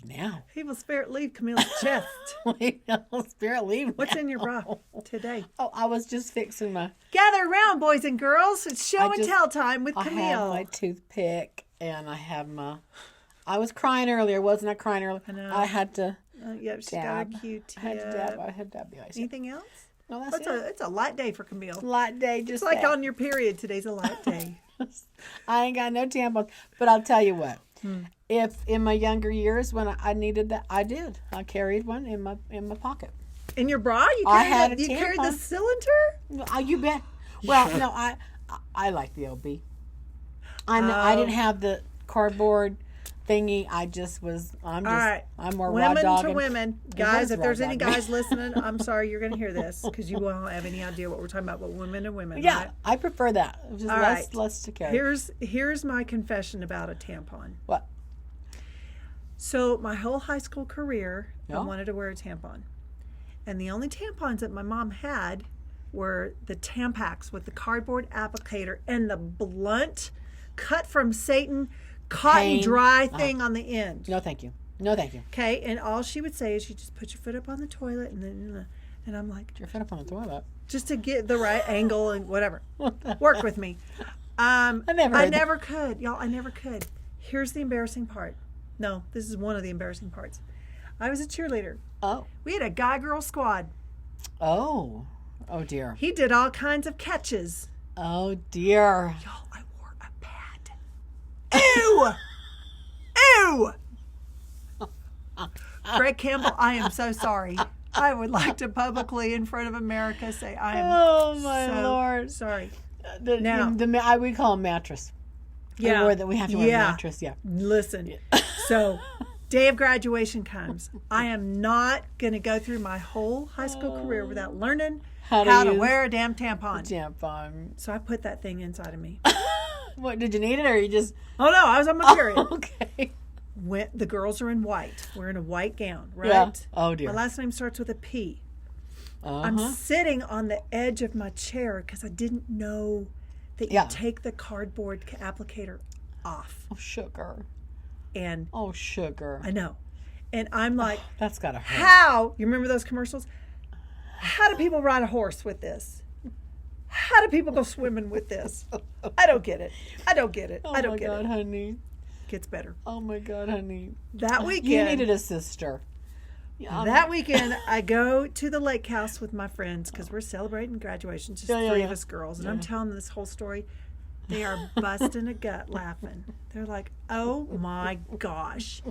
Now. Evil spirit, leave Camile's chest. Spirit, leave. What's now. in your bra today? Oh, I was just fixing my. Gather around, boys and girls. It's show and tell time with Camille. I have my toothpick and I have my. I was crying earlier, wasn't I? Crying earlier. I know. I had to. Yep, she's got a Q-tip. I had to dab the ice. Anything else? No, that's it. It's a light day for Camille. Light day, just it's like that. on your period. Today's a light day. I ain't got no tampons, but I'll tell you what. If in my younger years when I needed that, I did. I carried one in my pocket. In your bra? You carried the cylinder? You bet. Well, no, I like the OB. I didn't have the cardboard thingy. I'm more raw women dog. To women. Guys, if there's any guys listening, I'm sorry you're going to hear this because you won't have any idea what we're talking about, but women to women. Yeah, right? I prefer that. Just less to carry. Here's my confession about a tampon. What? So my whole high school career, I wanted to wear a tampon. And the only tampons that my mom had were the Tampax with the cardboard applicator and the blunt, cut from Satan, cotton dry thing on the end. No, thank you. No, thank you. Okay, and all she would say is, you just put your foot up on the toilet, and I'm like, put your foot up on the toilet, just to get the right angle and whatever. Work with me. I never could, y'all. I never could. Here's the embarrassing part. No, this is one of the embarrassing parts. I was a cheerleader. Oh. We had a guy-girl squad. Oh. Oh, dear. He did all kinds of catches. Oh, dear. Y'all, I wore a pad. Ew! Ew! Greg Campbell, I am so sorry. I would like to publicly, in front of America, say I am Lord. Sorry. We call them mattress. Yeah. We have to wear a mattress, yeah. Listen, so day of graduation comes. I am not going to go through my whole high school career without learning how to wear a damn tampon. So I put that thing inside of me. What, did you need it or you just... Oh, no, I was on my period. Okay. The girls are in white. We're in a white gown, right? Yeah. Oh, dear. My last name starts with a P. Uh-huh. I'm sitting on the edge of my chair because I didn't know that you take the cardboard applicator off. Oh, sugar. And sugar. I know. And I'm like, that's gotta hurt. How? You remember those commercials? How do people ride a horse with this? How do people go swimming with this? I don't get it. I don't get it. I don't get it. Oh, my God, honey. Gets better. Oh, my God, honey. That weekend. You needed a sister. That weekend, I go to the lake house with my friends because we're celebrating graduation, just three of us girls. And I'm telling them this whole story. They are busting a gut laughing. They're like, oh, my gosh.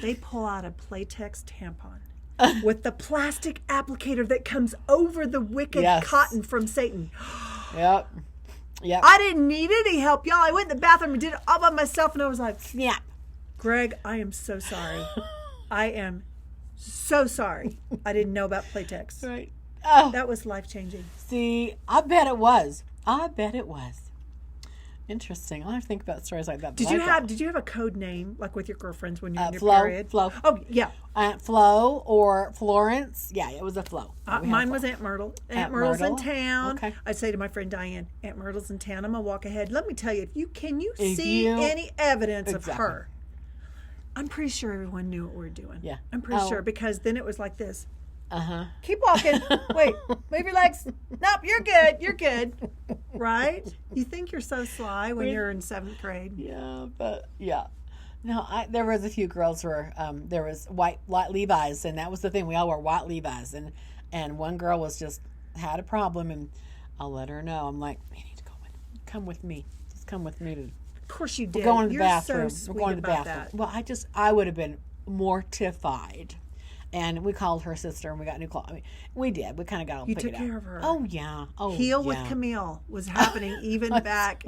They pull out a Playtex tampon with the plastic applicator that comes over the wicked cotton from Satan. Yep. I didn't need any help, y'all. I went in the bathroom and did it all by myself, and I was like, snap. Greg, I am so sorry. I am so sorry. I didn't know about Playtex. Right. Oh. That was life-changing. See, I bet it was. Interesting. I'll have to think about stories like that. Did you have a code name, like with your girlfriends when you're in your period? Flo. Oh, yeah. Aunt Flo or Florence. Yeah, it was a Flo. Mine was Aunt Myrtle. Aunt Myrtle's in Myrtle? town. Okay. I'd say to my friend Diane, Aunt Myrtle's in town. I'm going to walk ahead. Let me tell you, can you see any evidence of her? I'm pretty sure everyone knew what we were doing. Yeah. I'm pretty sure because then it was like this. Uh-huh. Keep walking. Wait, move your legs. Nope, you're good. You're good. Right? You think you're so sly when you're in 7th grade. Yeah, but yeah. No, there was a few girls where there was white Levi's, and that was the thing. We all wore white Levi's, and one girl was just had a problem, and I'll let her know. I'm like, you need to come with me. Just come with me. Of course you did. We're going to the bathroom. So we're going to the bathroom. That. Well, I would have been mortified. And we called her sister, and we got new clothes. I mean, we did. We kind of got all figured out. You took care of her. Oh, yeah. Heal with Camille was happening even back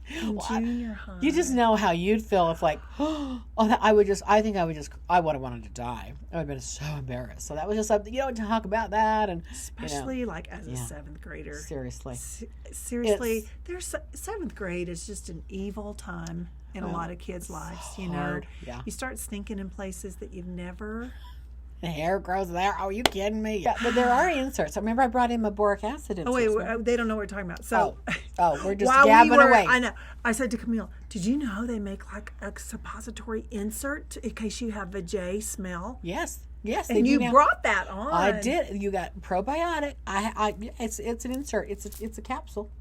in junior high. You just know how you'd feel if, like, I would have wanted to die. I would have been so embarrassed. So that was just something, talk about that. And especially, like, as a 7th grader. Seriously. Seriously. 7th grade is just an evil time in a lot of kids' lives, hard. Yeah. You start stinking in places that you've never... The hair grows there. Oh, are you kidding me? Yeah, but there are inserts. I remember I brought in my boric acid inserts. Oh, wait, they don't know what we're talking about. So Oh, we're just While gabbing away. I know. I said to Kimile, did you know they make like a suppository insert in case you have vajay smell? Yes. Yes, And you brought that on. I did. You got probiotic. It's an insert. It's a capsule,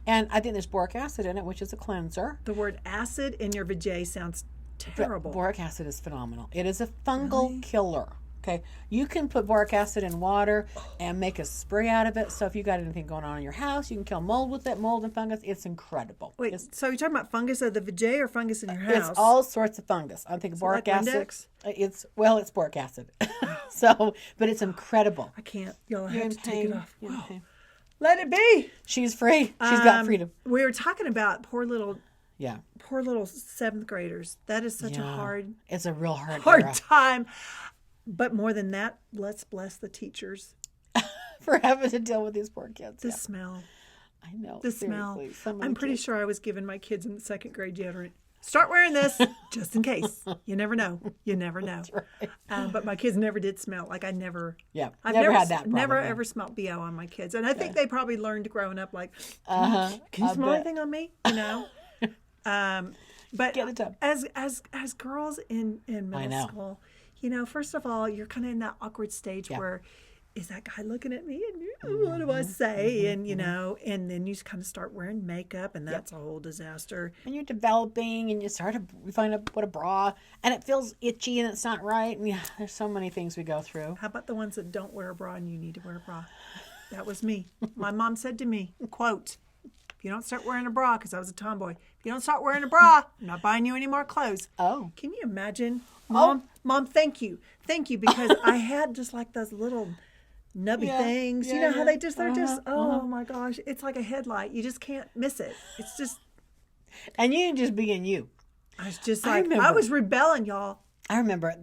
and I think there's boric acid in it, which is a cleanser. The word acid in your vajay sounds terrible. Boric acid is phenomenal. It is a fungal killer. Okay, you can put boric acid in water and make a spray out of it. So if you got anything going on in your house, you can kill mold with it, mold and fungus. It's incredible. Wait, so you're talking about fungus of the vajay or fungus in your house? It's all sorts of fungus. I think boric like acid. Windex? It's boric acid. So, but it's incredible. I can't. Y'all have to take it off. Whoa. Let it be. She's free. She's got freedom. We were talking about poor little Yeah. 7th graders. That is such a hard It's a real hard era. time. But more than that, let's bless the teachers. For having to deal with these poor kids. The smell. I know. The smell. So I'm pretty sure I was giving my kids in the 2nd grade deodorant. Start wearing this just in case. You never know. You never know. Right. But my kids never did smell. Like I've never never had that problem. Never ever smelled BO on my kids. And I think they probably learned growing up like, can you smell anything on me? You know? But Get it up. as girls in middle school, you know, first of all, you're kind of in that awkward stage where, is that guy looking at me? And what do I say? And, you know, and then you kind of start wearing makeup, and that's a whole disaster. And you're developing, and you find out what a bra, and it feels itchy, and it's not right. And there's so many things we go through. How about the ones that don't wear a bra and you need to wear a bra? That was me. My mom said to me, quote, if you don't start wearing a bra, because I was a tomboy, if you don't start wearing a bra, I'm not buying you any more clothes. Oh. Can you imagine? Mom, thank you. Thank you, because I had just like those little nubby things. You know how they're just, oh my gosh. It's like a headlight. You just can't miss it. It's just. And you just being you. I was just like, I was rebelling, y'all. I remember,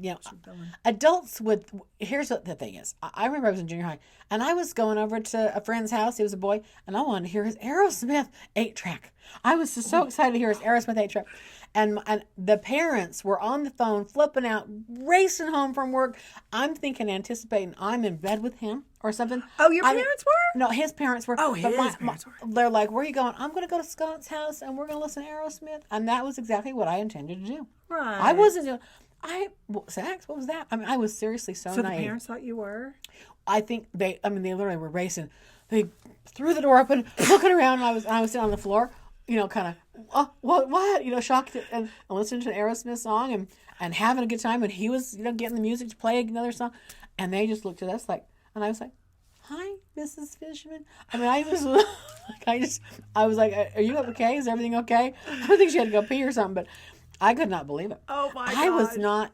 adults would, here's what the thing is. I remember I was in junior high, and I was going over to a friend's house. He was a boy, and I wanted to hear his Aerosmith 8-track. I was just so excited to hear his Aerosmith 8-track. And the parents were on the phone, flipping out, racing home from work. I'm thinking, anticipating I'm in bed with him or something. Oh, your parents were? No, his parents were. Oh, his parents were. They're like, where are you going? I'm going to go to Scott's house, and we're going to listen to Aerosmith. And that was exactly what I intended to do. Right. I wasn't doing... sex? What was that? I mean, I was seriously so naive. So the parents thought you were? I think they literally were racing. They threw the door open, looking around, and I was sitting on the floor, you know, kind of, what? You know, shocked and listening to an Aerosmith song and having a good time. And he was, you know, getting the music to play another song. And they just looked at us like, and I was like, hi, Mrs. Fishman. I mean, I was like, I was like, are you okay? Is everything okay? I don't think she had to go pee or something, but I could not believe it. Oh my God.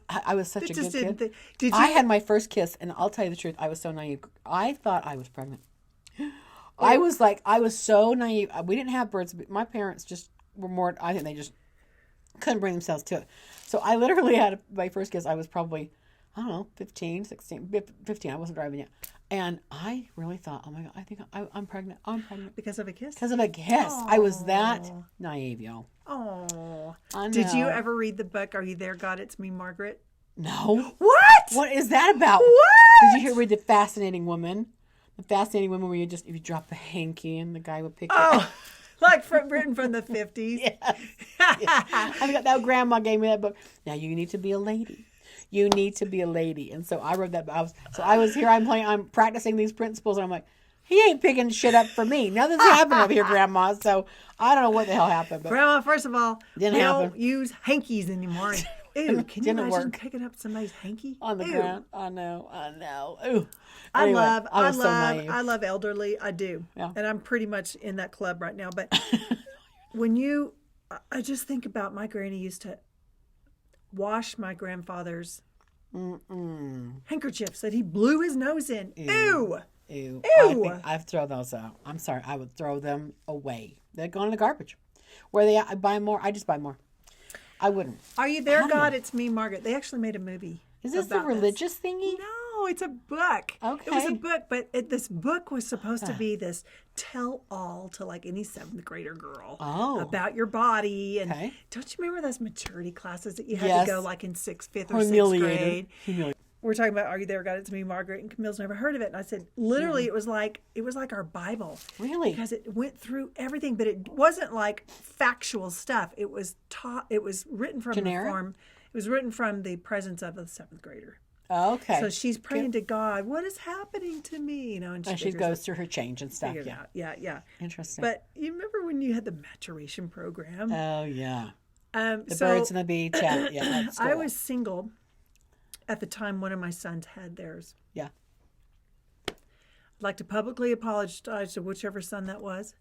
I was such a good kid. Did you? I had my first kiss, and I'll tell you the truth, I was so naive. I thought I was pregnant. I was so naive. We didn't have birds, but my parents just were more, I think they just couldn't bring themselves to it. So I literally had my first kiss. I was probably, I don't know, 15, 16, 15. I wasn't driving yet. And I really thought, oh my God, I think I'm pregnant. I'm pregnant. Because of a kiss? Because of a kiss. I was that naive, y'all. Oh. I know. Did you ever read the book, Are You There, God? It's Me, Margaret? No. What? What is that about? What? Did you read The Fascinating Woman? The Fascinating Woman, where you just, if you drop the hanky and the guy would pick it. Like written from the 50s? Yes. I got that grandma gave me that book. Now you need to be a lady. You need to be a lady. And so I wrote that. I was here. I'm practicing these principles. And I'm like, he ain't picking shit up for me. Nothing's happening over here, Grandma. So I don't know what the hell happened. But Grandma, first of all, didn't they happen. don't use hankies anymore. Ew, can you imagine picking up somebody's hanky? On the ground. I know. Ooh. Anyway, I love elderly. I do. Yeah. And I'm pretty much in that club right now. But I just think about my granny used to wash my grandfather's handkerchiefs that he blew his nose in. Ew. Ew. I'd throw those out. I'm sorry. I would throw them away. They're going in the garbage. I buy more. I just buy more. I wouldn't. Are You There, God? It's Me, Margaret. They actually made a movie. Is this the religious thingy? No, it's a book. Okay. It was a book, but this book was supposed to be this tell-all to like any 7th grader girl about your body. And don't you remember those maturity classes that you had to go like in 5th or 6th grade? we're talking about Are You There, God? It's Me, Margaret, and Camile's never heard of it. And I said, literally, it was like our Bible. Really? Because it went through everything, but it wasn't like factual stuff. It was written from Generic? the form. It was written from the presence of a 7th grader. Okay. So she's praying to God, what is happening to me? And she goes through her change and stuff. Yeah. Yeah. Interesting. But you remember when you had the maturation program? Oh, yeah. The birds on the beach. Yeah. That's cool. I was single at the time one of my sons had theirs. Yeah. I'd like to publicly apologize to whichever son that was.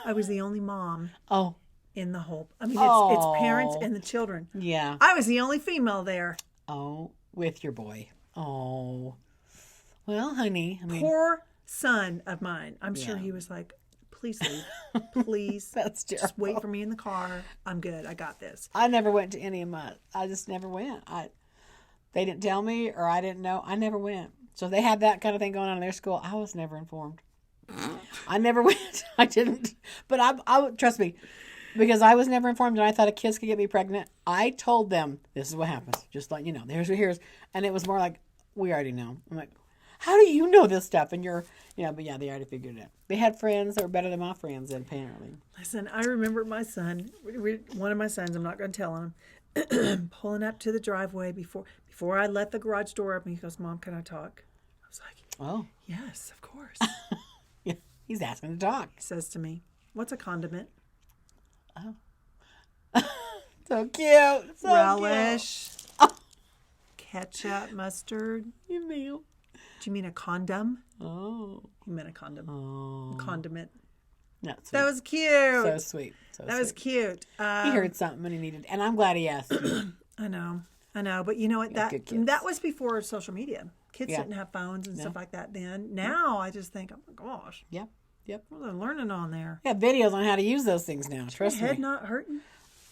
I was the only mom. Oh. In the whole. I mean, it's parents and the children. Yeah. I was the only female there. Oh, with your boy. Oh. Well, honey. I mean, poor son of mine. I'm sure he was like, please leave. Please. That's terrible. Just wait for me in the car. I'm good. I got this. I never went to any of my. I just never went. They didn't tell me, or I didn't know. I never went. So they had that kind of thing going on in their school. I was never informed. I never went. I didn't. But I trust me, because I was never informed, and I thought a kids could get me pregnant. I told them, this is what happens. Just like, here's, and it was more like, we already know. I'm like, how do you know this stuff? And you're, but yeah, they already figured it out. They had friends that were better than my friends, apparently. Listen, I remember my son, one of my sons, I'm not going to tell on him, pulling up to the driveway before I let the garage door open. He goes, Mom, can I talk? I was like, oh, yes, of course. Yeah, he's asking to talk. He says to me, what's a condiment? Oh. So cute. So relish. Cute. Oh. Ketchup, mustard. You mean? Do you mean a condom? Oh. He meant a condom. Oh. A condiment. That's that was cute. So sweet. That was cute. He heard something and he needed, and I'm glad he asked you. I know. But you know what? That was before social media. Kids didn't have phones and stuff like that then. Now I just think, oh my gosh. Yep. What are they learning on there? Yeah, videos on how to use those things now. Trust me. Your head not hurting?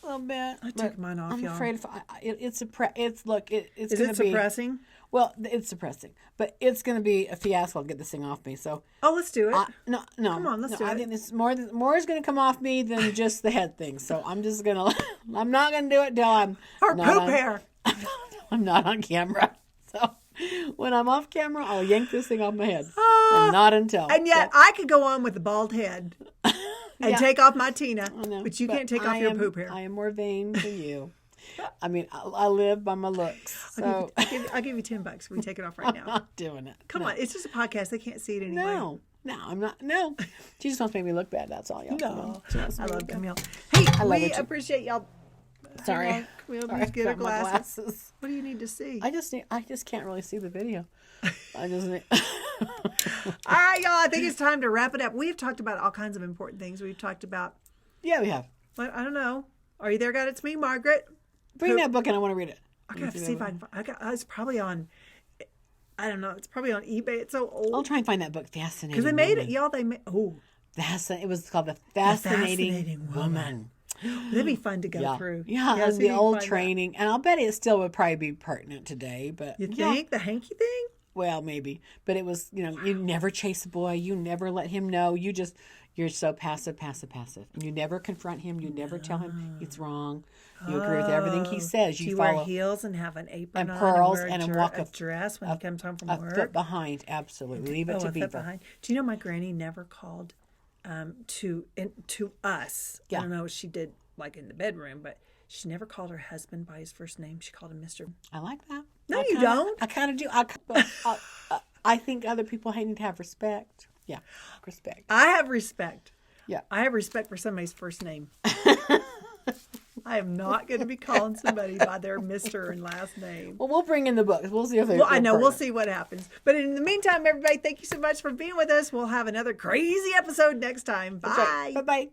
A little bit. I took mine off, y'all. I'm afraid it's going to be. Is it suppressing? Well, it's suppressing, but it's going to be a fiasco to get this thing off me. So. Oh, let's do it. No. Come on, let's do it. I think this more is going to come off me than just the head thing. So I'm just going to. I'm not going to do it till I'm. Our poop hair. I'm not on camera. So when I'm off camera, I'll yank this thing off my head. And not until. And yet I could go on with a bald head and take off my Tina, but you can't take off your poop hair. I am more vain than you. I mean, I live by my looks. So I'll give you $10 if we take it off right now. I'm not doing it. Come on, it's just a podcast. They can't see it anyway. No, I'm not. No, she just wants to make me look bad. That's all, y'all. No, I love Camille. Hey, we appreciate y'all. Sorry. Camille, please get her glasses. What do you need to see? I just can't really see the video. I just need. All right, y'all. I think it's time to wrap it up. We have talked about all kinds of important things. We've talked about. Yeah, we have. I don't know. Are You There, God? It's Me, Margaret. Bring that book and I want to read it. I gotta see if I can. It's probably on. I don't know. It's probably on eBay. It's so old. I'll try and find that book. Fascinating. Because they made it, y'all. It was called The Fascinating Woman. That'd be fun to go through. Yeah, and the old training. That. And I'll bet it still would probably be pertinent today. But you think the hanky thing? Well, maybe. But it was, you never chase a boy. You never let him know. You're so passive. And you never confront him. You never tell him it's wrong. You agree with everything he says. You follow, wear heels and have an apron and pearls on and walk a dress when he comes home from work. A foot behind, absolutely. Leave it to people. Do you know my granny never called to us? Yeah. I don't know what she did like in the bedroom, but she never called her husband by his first name. She called him Mr. I like that. No, you don't. I kind of do. I think other people need to have respect. Yeah, respect. I have respect. Yeah. I have respect for somebody's first name. I am not going to be calling somebody by their Mr. and last name. Well, we'll bring in the books. We'll see if they. Well, I know. We'll see what happens. But in the meantime, everybody, thank you so much for being with us. We'll have another crazy episode next time. Bye. Bye-bye.